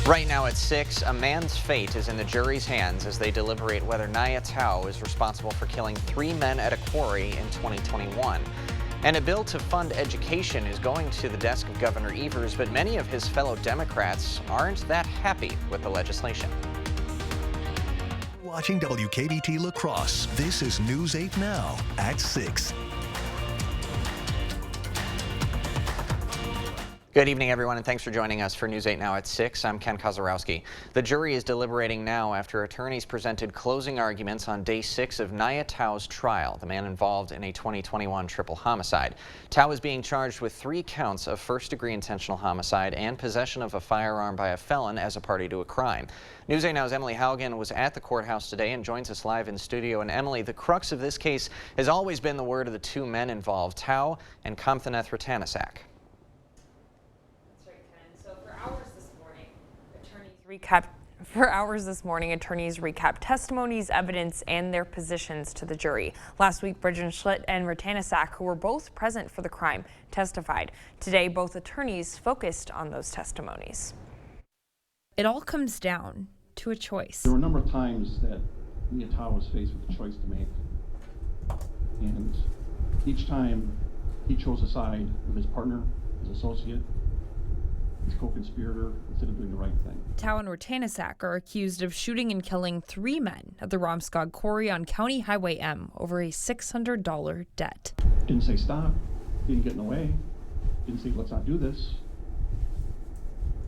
Right now at 6, a man's fate is in the jury's hands as they deliberate whether Naya Tao is responsible for killing 3 men at a quarry in 2021. And a bill to fund education is going to the desk of Governor Evers, but many of his fellow Democrats aren't that happy with the legislation. Watching WKBT La Crosse, this is News 8 Now at 6. Good evening, everyone, and thanks for joining us for News 8 Now at 6. I'm Ken Kozarowski. The jury is deliberating now after attorneys presented closing arguments on day 6 of Naya Tao's trial, the man involved in a 2021 triple homicide. Tao is being charged with 3 counts of first-degree intentional homicide and possession of a firearm by a felon as a party to a crime. News 8 Now's Emily Haugen was at the courthouse today and joins us live in studio. And Emily, the crux of this case has always been the word of the 2 men involved, Tao and Kamthanath Rattanasak. For hours this morning, attorneys recapped testimonies, evidence, and their positions to the jury. Last week, Bridget Schlitt and Rattanasak, who were both present for the crime, testified. Today, both attorneys focused on those testimonies. It all comes down to a choice. There were a number of times that Naya Tao was faced with a choice to make. And each time he chose a side with his partner, his associate, his co-conspirator, instead of doing the right thing. Tao and Rattanasak are accused of shooting and killing 3 men at the Romskog Quarry on County Highway M over a $600 debt. Didn't say stop, didn't get in the way, didn't say let's not do this.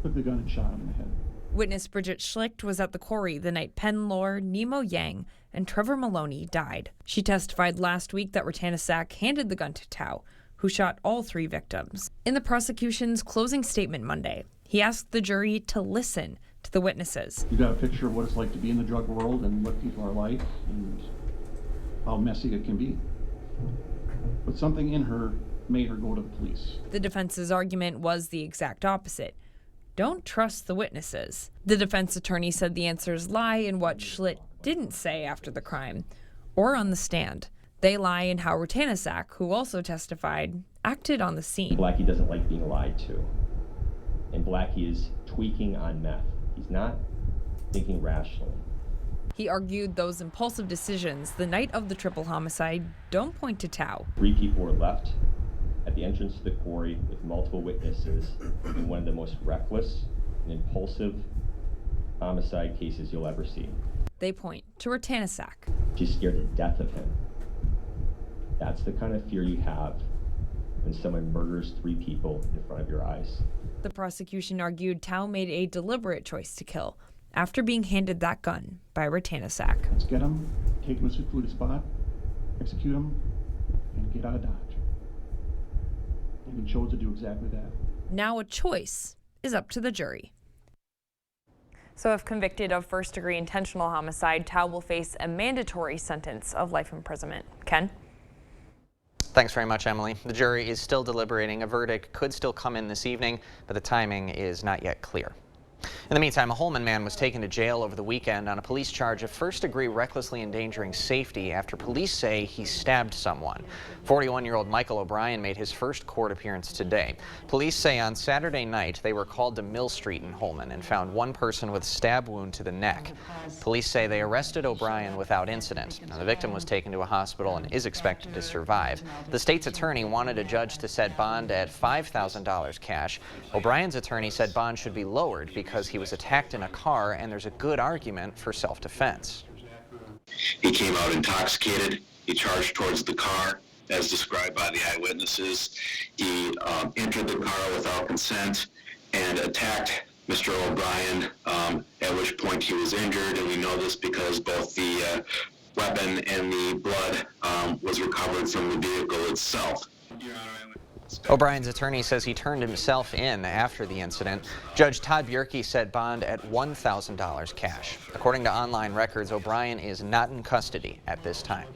Took the gun and shot him in the head. Witness Bridget Schlicht was at the quarry the night Penn Lore, Nemo Yang, and Trevor Maloney died. She testified last week that Rattanasak handed the gun to Tao, who shot all 3 victims. In the prosecution's closing statement Monday, he asked the jury to listen to the witnesses. You got a picture of what it's like to be in the drug world and what people are like and how messy it can be. But something in her made her go to the police. The defense's argument was the exact opposite. Don't trust the witnesses. The defense attorney said the answers lie in what Schlitt didn't say after the crime or on the stand. They lie in how Rattanasak, who also testified, acted on the scene. Blackie doesn't like being lied to. And Blackie is tweaking on meth. He's not thinking rationally. He argued those impulsive decisions the night of the triple homicide don't point to Tao. 3 people were left at the entrance to the quarry with multiple witnesses in one of the most reckless and impulsive homicide cases you'll ever see. They point to Rattanasak. She's scared to death of him. That's the kind of fear you have when someone murders 3 people in front of your eyes. The prosecution argued Tao made a deliberate choice to kill after being handed that gun by Rattanasak. Let's get him, take him to a secluded spot, execute him, and get out of Dodge. And he chose to do exactly that. Now a choice is up to the jury. So if convicted of first-degree intentional homicide, Tao will face a mandatory sentence of life imprisonment. Ken? Thanks very much, Emily. The jury is still deliberating. A verdict could still come in this evening, but the timing is not yet clear. In the meantime, a Holman man was taken to jail over the weekend on a police charge of first-degree recklessly endangering safety after police say he stabbed someone. 41-year-old Michael O'Brien made his first court appearance today. Police say on Saturday night they were called to Mill Street in Holman and found one person with a stab wound to the neck. Police say they arrested O'Brien without incident. Now, the victim was taken to a hospital and is expected to survive. The state's attorney wanted a judge to set bond at $5,000 cash. O'Brien's attorney said bond should be lowered because he was attacked in a car and there's a good argument for self-defense. He came out intoxicated. He charged towards the car, as described by the eyewitnesses. He entered the car without consent and attacked Mr. O'Brien, at which point he was injured, and we know this because both the weapon and the blood was recovered from the vehicle itself. O'Brien's attorney says he turned himself in after the incident. Judge Todd Bjerke set bond at $1,000 cash. According to online records, O'Brien is not in custody at this time.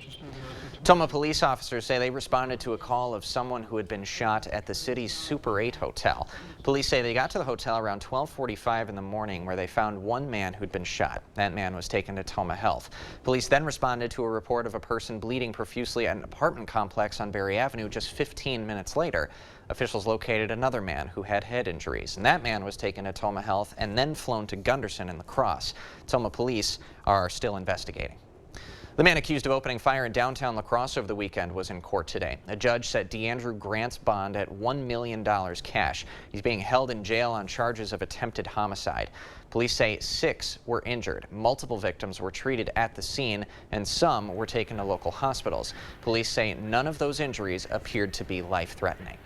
Toma police officers say they responded to a call of someone who had been shot at the city's Super 8 hotel. Police say they got to the hotel around 12:45 in the morning, where they found one man who'd been shot. That man was taken to Toma Health. Police then responded to a report of a person bleeding profusely at an apartment complex on Berry Avenue. Just 15 minutes later, officials located another man who had head injuries, and that man was taken to Toma Health and then flown to Gunderson in La Crosse. Toma police are still investigating. The man accused of opening fire in downtown La Crosse over the weekend was in court today. A judge set DeAndrew Grant's bond at $1 million cash. He's being held in jail on charges of attempted homicide. Police say 6 were injured. Multiple victims were treated at the scene, and some were taken to local hospitals. Police say none of those injuries appeared to be life-threatening.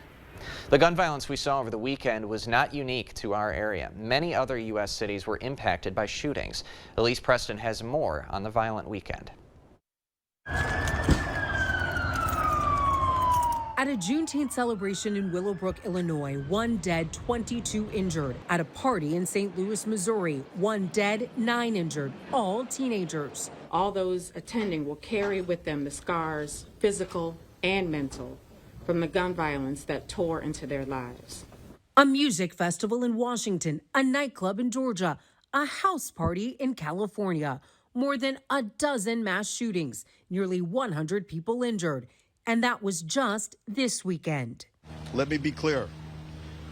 The gun violence we saw over the weekend was not unique to our area. Many other U.S. cities were impacted by shootings. Elise Preston has more on the violent weekend. At a Juneteenth celebration in Willowbrook, Illinois, 1 dead, 22 injured. At a party in St. Louis, Missouri, 1 dead, 9 injured, all teenagers. All those attending will carry with them the scars, physical and mental, from the gun violence that tore into their lives. A music festival in Washington, a nightclub in Georgia, a house party in California. More than a dozen mass shootings, nearly 100 people injured. And that was just this weekend. Let me be clear.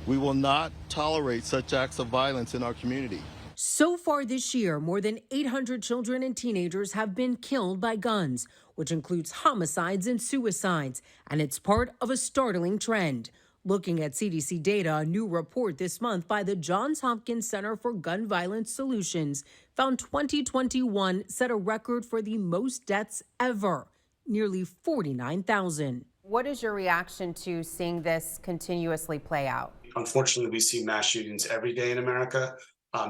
We will not tolerate such acts of violence in our community. So far this year, more than 800 children and teenagers have been killed by guns, which includes homicides and suicides. And it's part of a startling trend. Looking at CDC data, a new report this month by the Johns Hopkins Center for Gun Violence Solutions found 2021 set a record for the most deaths ever, nearly 49,000. What is your reaction to seeing this continuously play out? Unfortunately, we see mass shootings every day in America,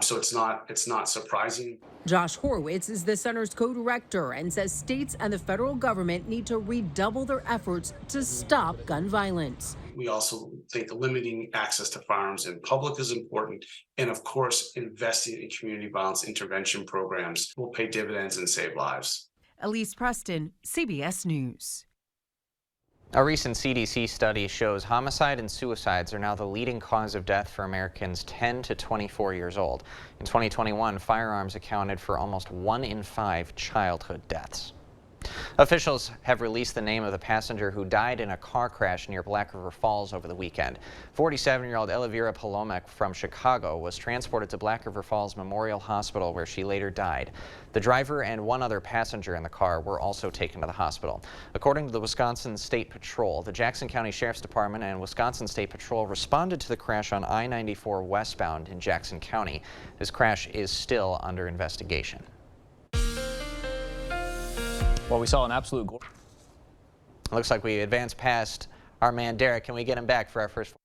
so it's not surprising. Josh Horowitz is the center's co-director and says states and the federal government need to redouble their efforts to stop gun violence. We also think limiting access to firearms in public is important. And of course, investing in community violence intervention programs will pay dividends and save lives. Elise Preston, CBS News. A recent CDC study shows homicide and suicides are now the leading cause of death for Americans 10 to 24 years old. In 2021, firearms accounted for almost 1 in 5 childhood deaths. Officials have released the name of the passenger who died in a car crash near Black River Falls over the weekend. 47-year-old Elvira Palomek from Chicago was transported to Black River Falls Memorial Hospital, where she later died. The driver and 1 other passenger in the car were also taken to the hospital. According to the Wisconsin State Patrol, the Jackson County Sheriff's Department and Wisconsin State Patrol responded to the crash on I-94 westbound in Jackson County. This crash is still under investigation. Well, we saw an absolute... Looks like we advanced past our man Derek. Can we get him back for our first...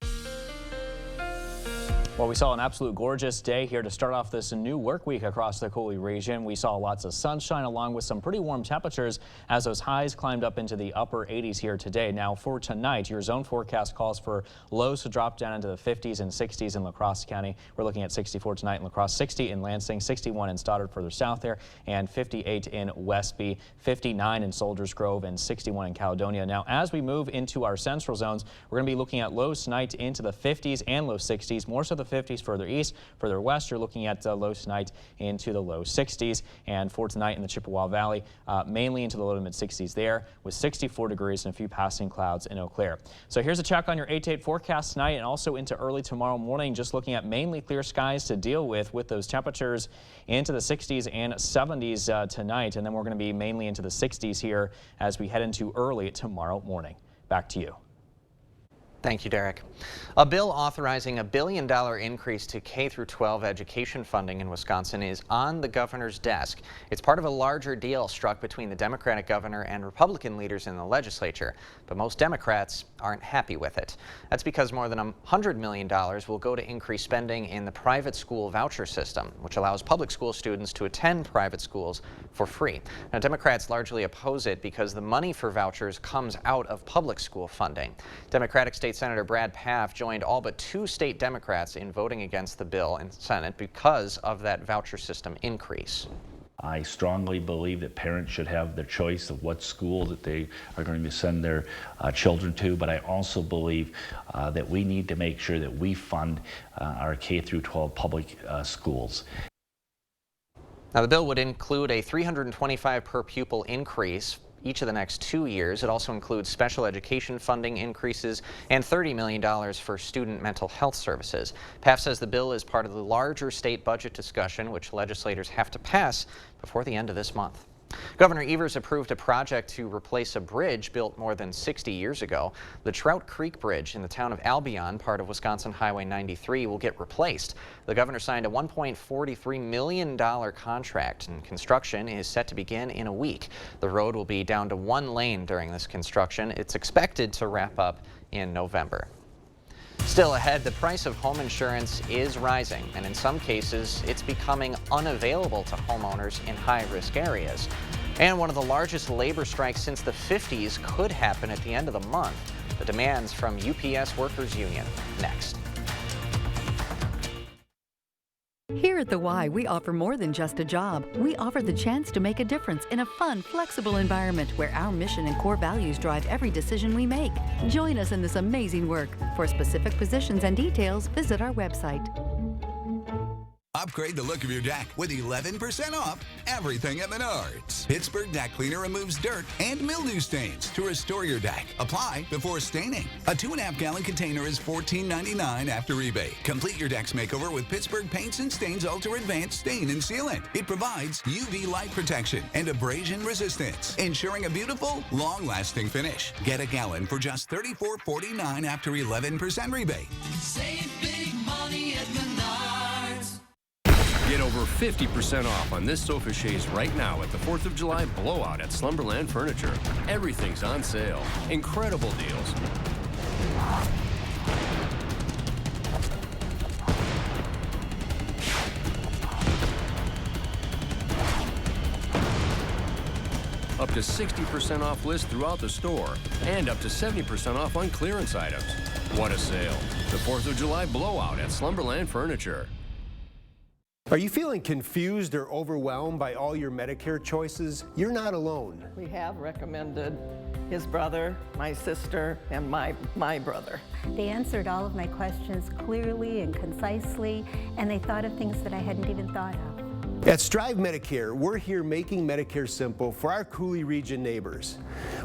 Well, we saw an absolute gorgeous day here to start off this new work week across the Coulee region. We saw lots of sunshine along with some pretty warm temperatures as those highs climbed up into the upper 80s here today. Now for tonight, your zone forecast calls for lows to drop down into the 50s and 60s in La Crosse County. We're looking at 64 tonight in La Crosse, 60 in Lansing, 61 in Stoddard further south there, and 58 in Westby, 59 in Soldiers Grove, and 61 in Caledonia. Now as we move into our central zones, we're going to be looking at lows tonight into the 50s and low 60s, more so the 50s further east. Further west, you're looking at lows tonight into the low 60s. And for tonight in the Chippewa Valley, mainly into the low to mid 60s there, with 64 degrees and a few passing clouds in Eau Claire. So here's a check on your 8-to-8 forecast tonight and also into early tomorrow morning. Just looking at mainly clear skies to deal with those temperatures into the 60s and 70s tonight. And then we're going to be mainly into the 60s here as we head into early tomorrow morning. Back to you. Thank you, Derek. A bill authorizing a $1 billion increase to K-12 education funding in Wisconsin is on the governor's desk. It's part of a larger deal struck between the Democratic governor and Republican leaders in the legislature, but most Democrats aren't happy with it. That's because more than $100 million will go to increase spending in the private school voucher system, which allows public school students to attend private schools for free. Now, Democrats largely oppose it because the money for vouchers comes out of public school funding. Democratic State Senator Brad Pfaff joined all but 2 state Democrats in voting against the bill in the Senate because of that voucher system increase. I strongly believe that parents should have their choice of what school that they are going to send their children to, but I also believe that we need to make sure that we fund our K-12 public schools. Now, the bill would include a $325 per pupil increase each of the next 2 years. It also includes special education funding increases and $30 million for student mental health services. PAF says the bill is part of the larger state budget discussion, which legislators have to pass before the end of this month. Governor Evers approved a project to replace a bridge built more than 60 years ago. The Trout Creek Bridge in the town of Albion, part of Wisconsin Highway 93, will get replaced. The governor signed a $1.43 million contract, and construction is set to begin in a week. The road will be down to 1 lane during this construction. It's expected to wrap up in November. Still ahead, the price of home insurance is rising, and in some cases, it's becoming unavailable to homeowners in high-risk areas. And one of the largest labor strikes since the 50s could happen at the end of the month. The demands from UPS Workers Union. Next. Here at The Y, we offer more than just a job. We offer the chance to make a difference in a fun, flexible environment where our mission and core values drive every decision we make. Join us in this amazing work. For specific positions and details, visit our website. Upgrade the look of your deck with 11% off everything at Menards. Pittsburgh Deck Cleaner removes dirt and mildew stains to restore your deck. Apply before staining. A 2.5-gallon container is $14.99 after rebate. Complete your deck's makeover with Pittsburgh Paints and Stains Ultra Advanced Stain and Sealant. It provides UV light protection and abrasion resistance, ensuring a beautiful, long-lasting finish. Get a gallon for just $34.49 after 11% rebate. Save big money at Menards. Get over 50% off on this sofa chaise right now at the 4th of July blowout at Slumberland Furniture. Everything's on sale. Incredible deals. Up to 60% off list throughout the store and up to 70% off on clearance items. What a sale. The 4th of July blowout at Slumberland Furniture. Are you feeling confused or overwhelmed by all your Medicare choices? You're not alone. We have recommended his brother, my sister, and my brother. They answered all of my questions clearly and concisely, and they thought of things that I hadn't even thought of. At Strive Medicare, we're here making Medicare simple for our Coulee region neighbors.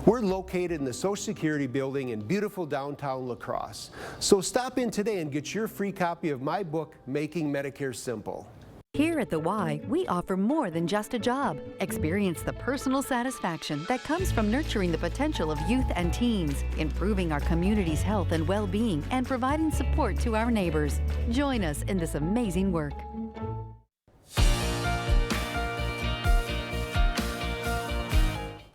We're located in the Social Security building in beautiful downtown La Crosse. So stop in today and get your free copy of my book, Making Medicare Simple. Here at The Y, we offer more than just a job. Experience the personal satisfaction that comes from nurturing the potential of youth and teens, improving our community's health and well-being, and providing support to our neighbors. Join us in this amazing work.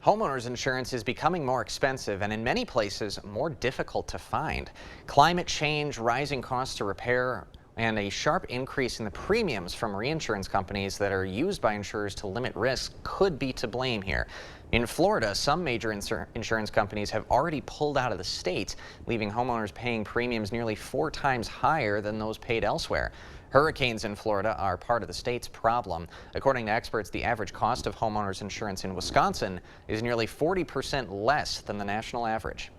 Homeowners insurance is becoming more expensive and in many places more difficult to find. Climate change, rising costs to repair, and a sharp increase in the premiums from reinsurance companies that are used by insurers to limit risk could be to blame here. In Florida, some major insurance companies have already pulled out of the state, leaving homeowners paying premiums nearly 4 times higher than those paid elsewhere. Hurricanes in Florida are part of the state's problem. According to experts, the average cost of homeowners insurance in Wisconsin is nearly 40% less than the national average.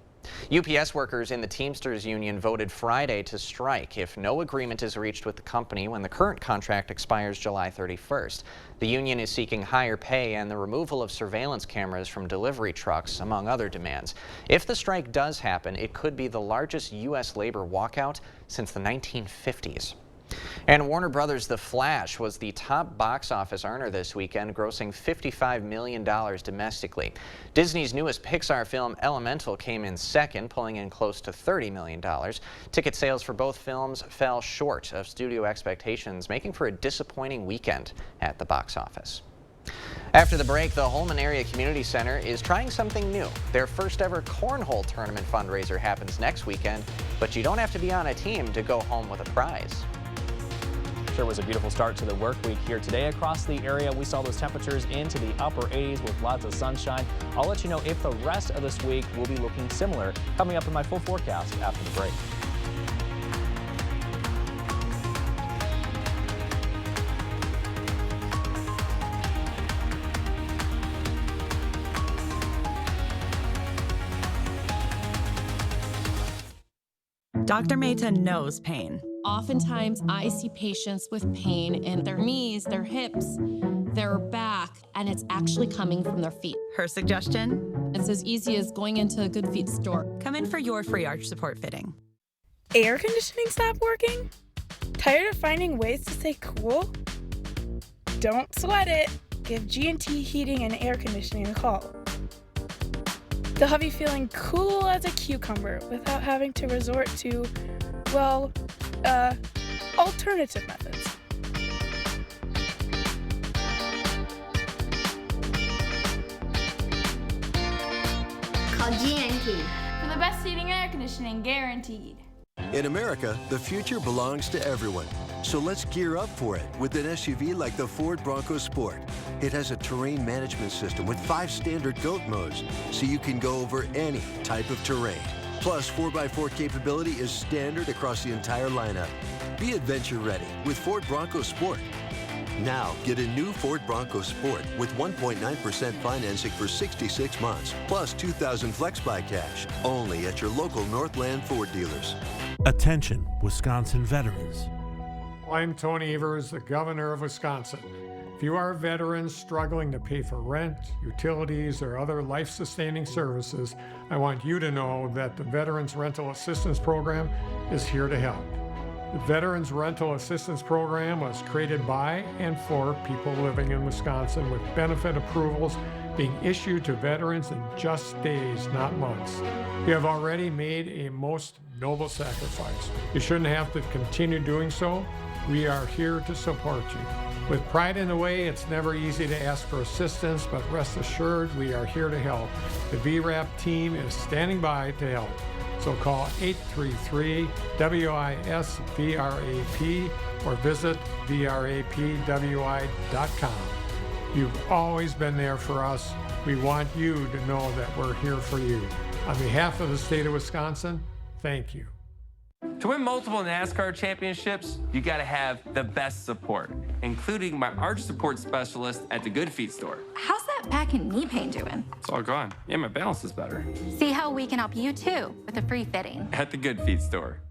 UPS workers in the Teamsters Union voted Friday to strike if no agreement is reached with the company when the current contract expires July 31st. The union is seeking higher pay and the removal of surveillance cameras from delivery trucks, among other demands. If the strike does happen, it could be the largest U.S. labor walkout since the 1950s. And Warner Brothers' The Flash was the top box office earner this weekend, grossing $55 million domestically. Disney's newest Pixar film, Elemental, came in second, pulling in close to $30 million. Ticket sales for both films fell short of studio expectations, making for a disappointing weekend at the box office. After the break, the Holman Area Community Center is trying something new. Their first ever cornhole tournament fundraiser happens next weekend, but you don't have to be on a team to go home with a prize. Sure was a beautiful start to the work week here today across the area. We saw those temperatures into the upper 80s with lots of sunshine. I'll let you know if the rest of this week will be looking similar coming up in my full forecast after the break. Dr. Mehta knows pain. Oftentimes, I see patients with pain in their knees, their hips, their back, and it's actually coming from their feet. Her suggestion? It's as easy as going into a Good Feet store. Come in for your free arch support fitting. Air conditioning stopped working? Tired of finding ways to stay cool? Don't sweat it. Give G&T Heating and Air Conditioning a call. They'll have you feeling cool as a cucumber without having to resort to, well, alternative methods. Call G&T for the best heating and air conditioning guaranteed. In America, the future belongs to everyone. So let's gear up for it with an SUV like the Ford Bronco Sport. It has a terrain management system with 5 standard GOAT modes, so you can go over any type of terrain. Plus, 4x4 capability is standard across the entire lineup. Be adventure ready with Ford Bronco Sport. Now, get a new Ford Bronco Sport with 1.9% financing for 66 months, plus $2,000 FlexBuy cash, only at your local Northland Ford dealers. Attention, Wisconsin veterans. I'm Tony Evers, the governor of Wisconsin. If you are a veteran struggling to pay for rent, utilities, or other life-sustaining services, I want you to know that the Veterans Rental Assistance Program is here to help. The Veterans Rental Assistance Program was created by and for people living in Wisconsin, with benefit approvals being issued to veterans in just days, not months. You have already made a most noble sacrifice. You shouldn't have to continue doing so. We are here to support you. With pride in the way, it's never easy to ask for assistance, but rest assured we are here to help. The VRAP team is standing by to help. So call 833-WIS-VRAP or visit VRAPWI.com. You've always been there for us. We want you to know that we're here for you. On behalf of the state of Wisconsin, thank you. To win multiple NASCAR championships, you gotta have the best support, including my arch support specialist at the Good Feet store. How's that back and knee pain doing? It's all gone. Yeah, my balance is better. See how we can help you too with a free fitting. At the Good Feet store.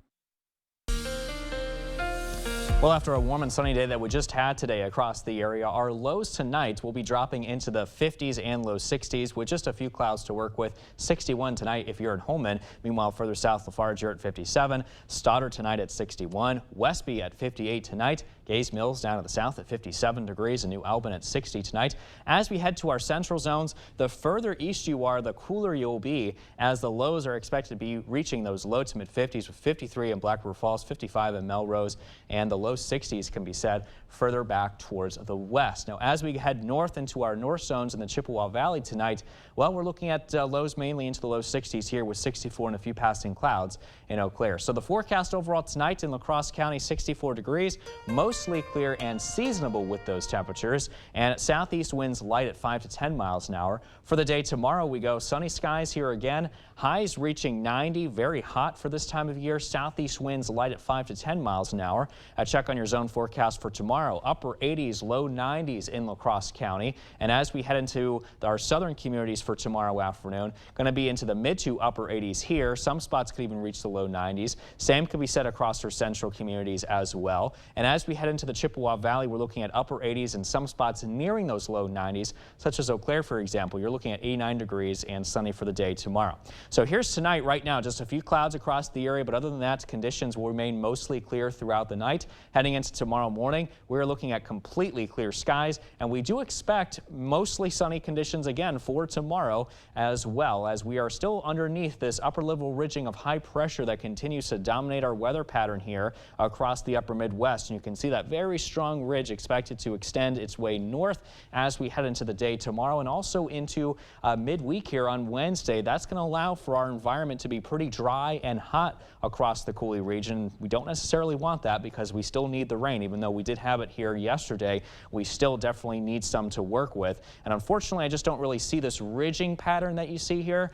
Well, after a warm and sunny day that we just had today across the area, our lows tonight will be dropping into the 50s and low 60s with just a few clouds to work with. 61 tonight if you're in Holmen. Meanwhile, further south, Lafarge, you're at 57. Stoddard tonight at 61. Westby at 58 tonight. Gaze Mills down to the south at 57 degrees and New Albin at 60 tonight. As we head to our central zones, the further east you are, the cooler you'll be, as the lows are expected to be reaching those low to mid 50s with 53 in Black River Falls, 55 in Melrose, and the low 60s can be said further back towards the west. Now, as we head north into our north zones in the Chippewa Valley tonight, well, we're looking at lows mainly into the low 60s here with 64 and a few passing clouds in Eau Claire. So the forecast overall tonight in La Crosse County, 64 degrees, mostly clear and seasonable with those temperatures, and southeast winds light at 5 to 10 miles an hour. For the day tomorrow, we go sunny skies here again, highs reaching 90, very hot for this time of year. Southeast winds light at 5 to 10 miles an hour. Check on your zone forecast for tomorrow. Upper 80s, low 90s in La Crosse County. And as we head into our southern communities for tomorrow afternoon, going to be into the mid to upper 80s here. Some spots could even reach the low 90s. Same could be said across our central communities as well. And as we head into the Chippewa Valley, we're looking at upper 80s and some spots nearing those low 90s, such as Eau Claire, for example. You're looking at 89 degrees and sunny for the day tomorrow. So here's tonight. Right now, just a few clouds across the area, but other than that, conditions will remain mostly clear throughout the night. Heading into tomorrow morning, we're looking at completely clear skies, and we do expect mostly sunny conditions again for tomorrow, as well as we are still underneath this upper level ridging of high pressure that continues to dominate our weather pattern here across the upper Midwest. And you can see that very strong ridge expected to extend its way north as we head into the day tomorrow and also into midweek here on Wednesday. That's going to allow for our environment to be pretty dry and hot across the Coulee region. We don't necessarily want that because we still need the rain. Even though we did have it here yesterday, we still definitely need some to work with. And unfortunately, I just don't really see this ridging pattern that you see here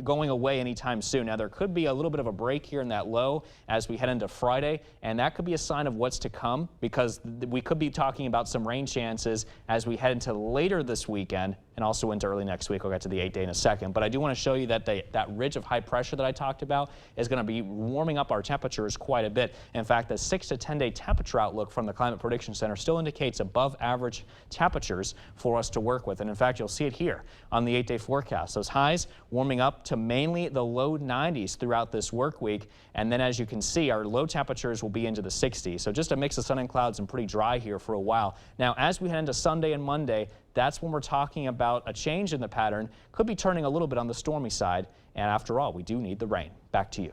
going away anytime soon. Now, there could be a little bit of a break here in that low as we head into Friday, and that could be a sign of what's to come. come because we could be talking about some rain chances as we head into later this weekend and also into early next week. I'll get to the 8-day in a second. But I do want to show you that that ridge of high pressure that I talked about is going to be warming up our temperatures quite a bit. In fact, the 6 to 10-day temperature outlook from the Climate Prediction Center still indicates above average temperatures for us to work with. And in fact, you'll see it here on the 8-day forecast. Those highs warming up to mainly the low 90s throughout this work week. And then as you can see, our low temperatures will be into the 60s. So just a mix of sun and clouds and pretty dry here for a while. Now, as we head into Sunday and Monday, that's when we're talking about a change in the pattern. Could be turning a little bit on the stormy side. And after all, we do need the rain. Back to you.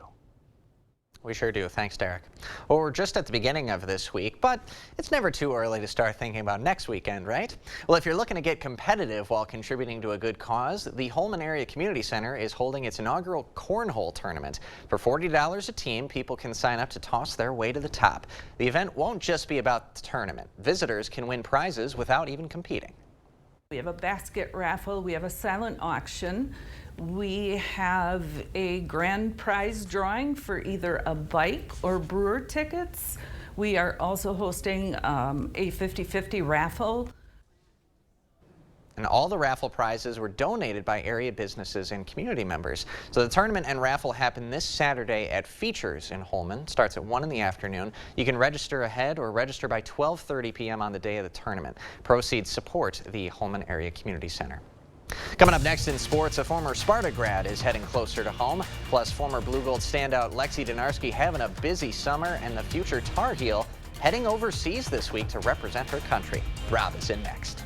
We sure do. Thanks, Derek. Well, we're just at the beginning of this week, but it's never too early to start thinking about next weekend, right? Well, if you're looking to get competitive while contributing to a good cause, the Holmen Area Community Center is holding its inaugural cornhole tournament. For $40 a team, people can sign up to toss their way to the top. The event won't just be about the tournament. Visitors can win prizes without even competing. We have a basket raffle, we have a silent auction, we have a grand prize drawing for either a bike or brewer tickets. We are also hosting a 50-50 raffle. And all the raffle prizes were donated by area businesses and community members. So the tournament and raffle happen this Saturday at Features in Holmen. Starts at 1 in the afternoon. You can register ahead or register by 12:30 p.m. on the day of the tournament. Proceeds support the Holmen Area Community Center. Coming up next in sports, a former Sparta grad is heading closer to home. Plus, former Blue Gold standout Lexi Donarski having a busy summer, and the future Tar Heel heading overseas this week to represent her country. Rob is in next.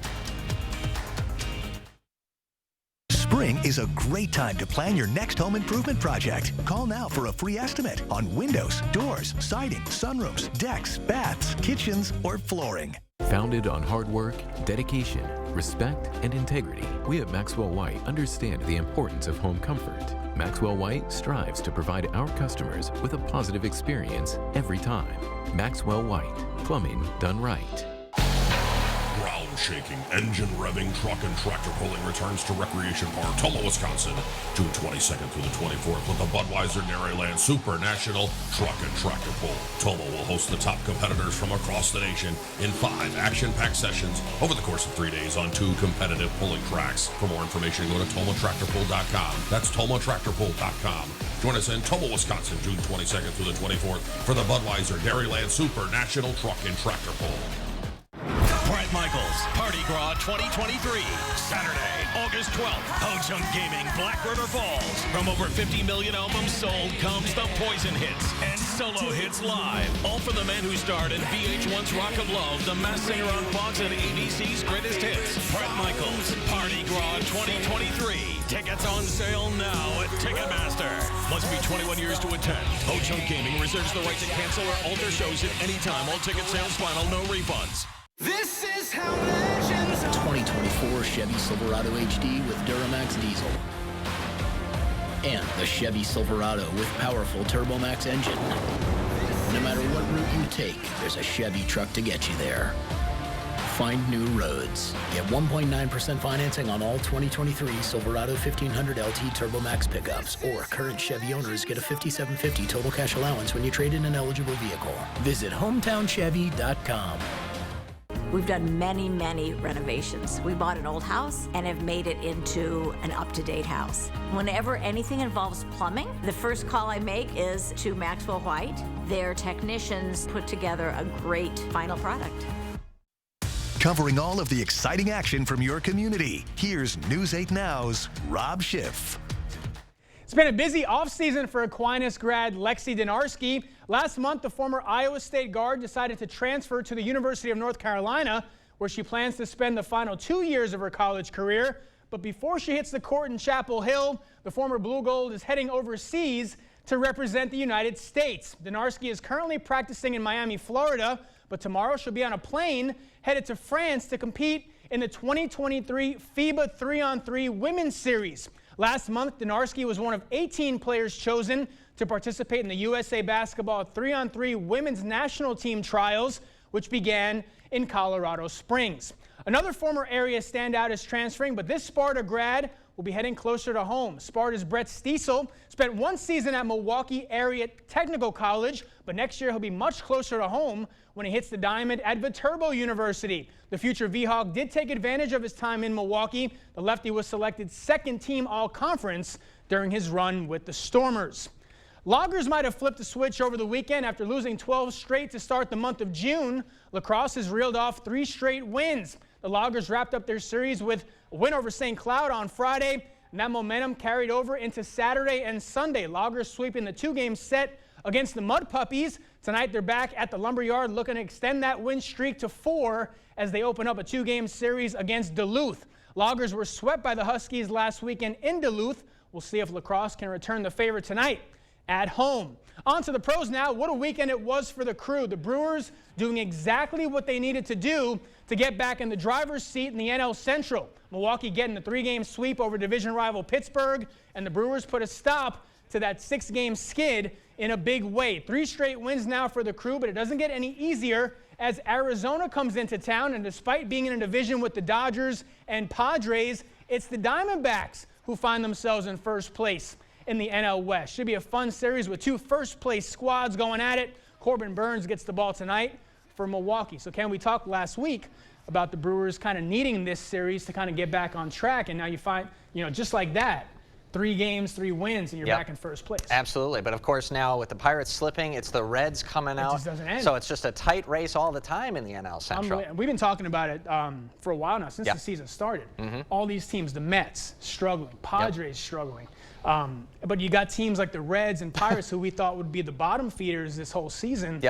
Spring is a great time to plan your next home improvement project. Call now for a free estimate on windows, doors, siding, sunrooms, decks, baths, kitchens, or flooring. Founded on hard work, dedication, respect, and integrity, we at Maxwell White understand the importance of home comfort. Maxwell White strives to provide our customers with a positive experience every time. Maxwell White, plumbing done right. Shaking, engine revving, truck and tractor pulling returns to Recreation Park, Tomo, Wisconsin, June 22nd through the 24th with the Budweiser Dairyland Super National Truck and Tractor Pull. Tomo will host the top competitors from across the nation in 5 action-packed sessions over the course of 3 days on 2 competitive pulling tracks. For more information, go to tomotractorpull.com. That's tomotractorpull.com. Join us in Tomo, Wisconsin, June 22nd through the 24th for the Budweiser Dairyland Super National Truck and Tractor Pull. Bret Michaels Party Gras 2023, Saturday, August 12th, Ho-Chunk Gaming, Black River Falls. From over 50 million albums sold comes the Poison Hits and Solo Hits Live. All for the man who starred in VH1's Rock of Love, The Masked Singer on Fox, and ABC's Greatest Hits. Bret Michaels Party Gras 2023. Tickets on sale now at Ticketmaster. Must be 21 years to attend. Ho-Chunk Gaming reserves the right to cancel or alter shows at any time. All ticket sales final, no refunds. This is how legends 2024 Chevy Silverado HD with Duramax diesel. And the Chevy Silverado with powerful TurboMax engine. No matter what route you take, there's a Chevy truck to get you there. Find new roads. Get 1.9% financing on all 2023 Silverado 1500 LT TurboMax pickups, or current Chevy owners get a $5,750 total cash allowance when you trade in an eligible vehicle. Visit HometownChevy.com. We've done many, many renovations. We bought an old house and have made it into an up-to-date house. Whenever anything involves plumbing, the first call I make is to Maxwell White. Their technicians put together a great final product. Covering all of the exciting action from your community, here's News 8 Now's Rob Schiff. It's been a busy offseason for Aquinas grad Lexi Donarski. Last month, the former Iowa State guard decided to transfer to the University of North Carolina, where she plans to spend the final 2 years of her college career. But before she hits the court in Chapel Hill, the former Blue Gold is heading overseas to represent the United States. Donarski is currently practicing in Miami, Florida, but tomorrow she'll be on a plane headed to France to compete in the 2023 FIBA 3-on-3 Women's Series. Last month, Donarski was one of 18 players chosen to participate in the USA Basketball 3-on-3 Women's National Team trials, which began in Colorado Springs. Another former area standout is transferring, but this Sparta grad will be heading closer to home. Sparta's Brett Stiesel spent one season at Milwaukee Area Technical College, but next year he'll be much closer to home when he hits the diamond at Viterbo University. The future V-Hawk did take advantage of his time in Milwaukee. The lefty was selected second-team All-Conference during his run with the Stormers. Loggers might have flipped the switch over the weekend after losing 12 straight to start the month of June. Lacrosse has reeled off 3 straight wins. The Loggers wrapped up their series with a win over St. Cloud on Friday, and that momentum carried over into Saturday and Sunday. Loggers sweeping the 2-game set against the Mud Puppies. Tonight they're back at the Lumberyard looking to extend that win streak to 4 as they open up a 2-game series against Duluth. Loggers were swept by the Huskies last weekend in Duluth. We'll see if Lacrosse can return the favor tonight at home. On to the pros now. What a weekend it was for the Crew. The Brewers doing exactly what they needed to do to get back in the driver's seat in the NL Central. Milwaukee getting the 3-game sweep over division rival Pittsburgh, and the Brewers put a stop to that 6-game skid in a big way. 3 straight wins now for the Crew, but it doesn't get any easier as Arizona comes into town, and despite being in a division with the Dodgers and Padres, it's the Diamondbacks who find themselves in first place in the NL West. Should be a fun series with 2 first-place squads going at it. Corbin Burns gets the ball tonight for Milwaukee. So Ken, we talked last week about the Brewers kind of needing this series to kind of get back on track, and now you find, just like that, 3 games, 3 wins, and you're back in first place. Absolutely, but of course now with the Pirates slipping, it's the Reds coming out. It just doesn't end. So it's just a tight race all the time in the NL Central. We've been talking about it for a while now, since the season started. All these teams, the Mets struggling, Padres struggling. But you got teams like the Reds and Pirates who we thought would be the bottom feeders this whole season.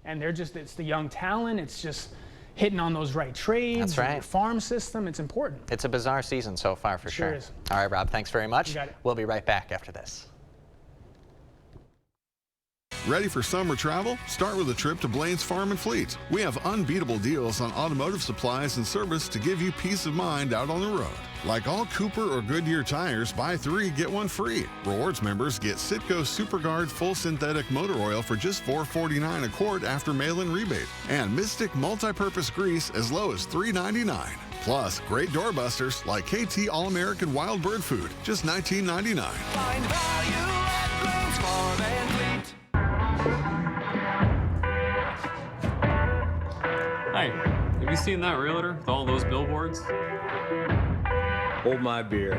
And they're just, it's the young talent. It's just hitting on those right trades. That's right. Your farm system, it's important. It's a bizarre season so far for sure. Sure is. All right, Rob, thanks very much. You got it. We'll be right back after this. Ready for summer travel? Start with a trip to Blaine's Farm and Fleet. We have unbeatable deals on automotive supplies and service to give you peace of mind out on the road. Like all Cooper or Goodyear tires, buy 3, get 1 free. Rewards members get Citgo SuperGuard Full Synthetic Motor Oil for just $4.49 a quart after mail-in rebate. And Mystic Multi-Purpose Grease as low as $3.99. Plus, great doorbusters like KT All-American Wild Bird Food, just $19.99. Find value at Blaine's Farm and Fleet. Hi, have you seen that realtor with all those billboards? Hold my beer.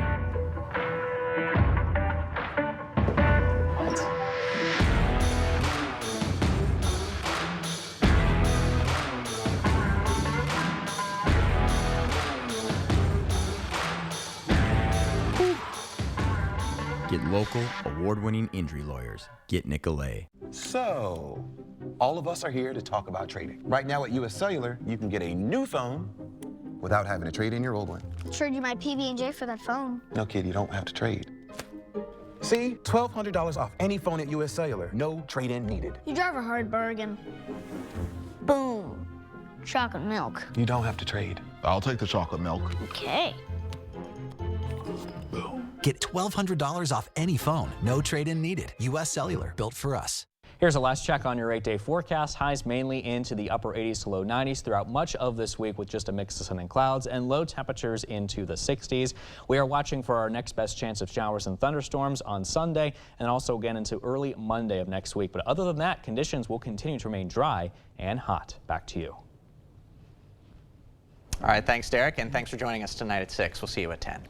Get local, award-winning injury lawyers. Get Nicolay. So, all of us are here to talk about trading. Right now at US Cellular, you can get a new phone without having to trade in your old one. Trade you my PB&J for that phone. No, kid, you don't have to trade. See, $1,200 off any phone at US Cellular. No trade-in needed. You drive a hard bargain. Boom. Chocolate milk. You don't have to trade. I'll take the chocolate milk. Okay. Get $1,200 off any phone. No trade-in needed. US Cellular, built for us. Here's a last check on your 8-day forecast. Highs mainly into the upper 80s to low 90s throughout much of this week with just a mix of sun and clouds, and low temperatures into the 60s. We are watching for our next best chance of showers and thunderstorms on Sunday and also again into early Monday of next week. But other than that, conditions will continue to remain dry and hot. Back to you. All right, thanks, Derek, and thanks for joining us tonight at 6. We'll see you at 10.